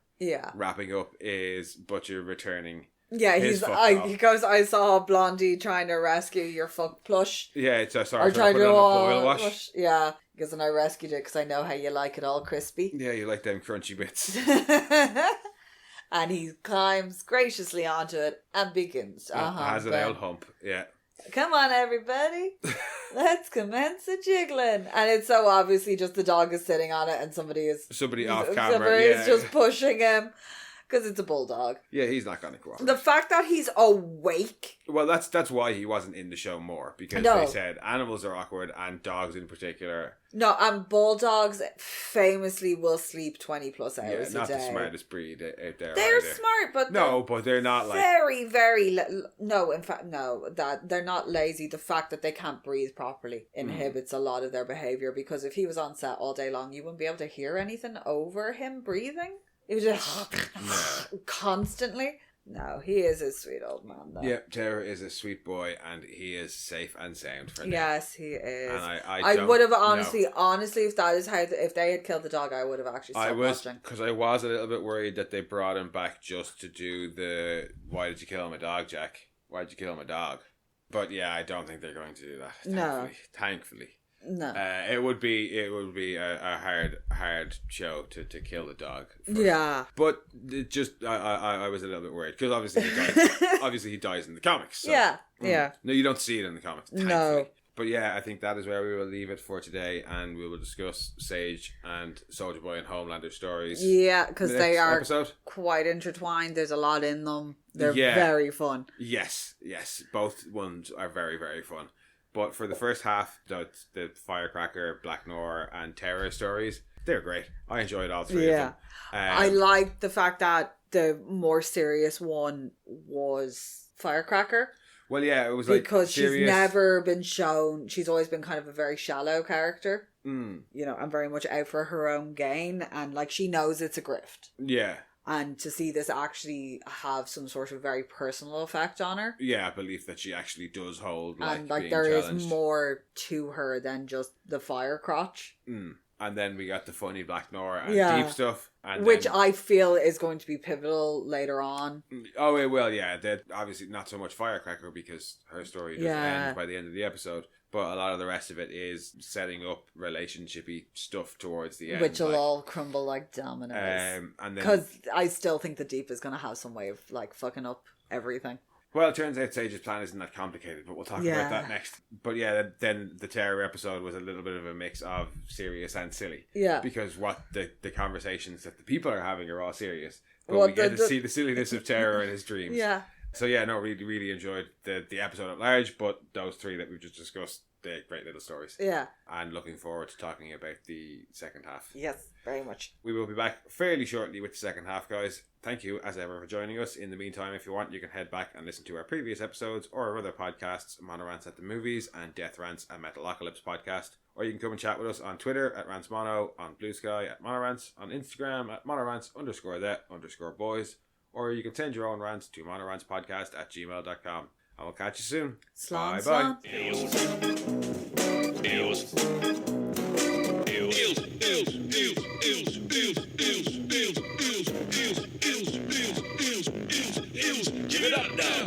wrapping up is Butcher returning. Yeah, he goes, I saw Blondie trying to rescue your fuck plush. Yeah, it's sorry, trying to put it on a boil wash. Plush. Yeah, because then I rescued it because I know how you like it all crispy. Yeah, you like them crunchy bits. And he climbs graciously onto it and begins. Has an old hump, yeah. Come on, everybody. Let's commence a jiggling. And it's so obviously just the dog is sitting on it and somebody off camera. Somebody is just pushing him. Because it's a bulldog. Yeah, he's not going to cooperate. The fact that he's awake. Well, that's why he wasn't in the show more. Because they said animals are awkward, and dogs in particular. No, and bulldogs famously will sleep 20 plus hours a day. Yeah, not the smartest breed out there. They're smart, but but they're not like very, very. No, in fact, no. That they're not lazy. The fact that they can't breathe properly inhibits a lot of their behavior. Because if he was on set all day long, you wouldn't be able to hear anything over him breathing. It was just constantly. No, he is a sweet old man, though. Yeah, Terror is a sweet boy, and he is safe and sound for now. Yes, he is. And I would have honestly, if that is how, if they had killed the dog, I would have actually stopped watching. Because I was a little bit worried that they brought him back just to do the "Why did you kill my dog, Jack? Why did you kill my dog?" But yeah, I don't think they're going to do that. Thankfully. No. It would be a hard show to kill the dog. Yeah. But it just I was a little bit worried because obviously he dies in the comics. So. Yeah. Yeah. No, you don't see it in the comics. Thankfully. No. But yeah, I think that is where we will leave it for today, and we will discuss Sage and Soldier Boy and Homelander stories. Yeah, because they are episode. Quite intertwined. There's a lot in them. They're very fun. Yes. Both ones are very, very fun. But for the first half, the Firecracker, Black Noir, and Terror stories, they're great. I enjoyed all three of them. I liked the fact that the more serious one was Firecracker. Well, yeah, it was because serious. She's never been shown. She's always been kind of a very shallow character. You know, and very much out for her own gain, and like she knows it's a grift. Yeah. And to see this actually have some sort of very personal effect on her. Yeah, I believe that she actually does hold and being there challenged. is more to her than just the fire crotch. And then we got the funny Black Noir and deep stuff. And which I feel is going to be pivotal later on. Oh, it will, yeah. Obviously not so much Firecracker because her story does end by the end of the episode. But a lot of the rest of it is setting up relationshipy stuff towards the end. Which will all crumble like dominoes. Because I still think the Deep is going to have some way of like fucking up everything. Well, it turns out Sage's plan isn't that complicated, but we'll talk about that next. But yeah, then the Terror episode was a little bit of a mix of serious and silly. Yeah. Because what the conversations that the people are having are all serious. But we get to see the silliness of Terror in his dreams. Yeah. So yeah, no, really, really enjoyed the episode at large, but those three that we've just discussed, they're great little stories. Yeah. And looking forward to talking about the second half. Yes, very much. We will be back fairly shortly with the second half, guys. Thank you, as ever, for joining us. In the meantime, if you want, you can head back and listen to our previous episodes or our other podcasts, Monorants at the Movies and Death Rants and Metalocalypse podcast. Or you can come and chat with us on Twitter at RantsMono, on BlueSky at Monorants, on Instagram at Monorants_the_boys. Or you can send your own rants to monorantspodcast@gmail.com. And we'll catch you soon. Bye bye. Give it up now.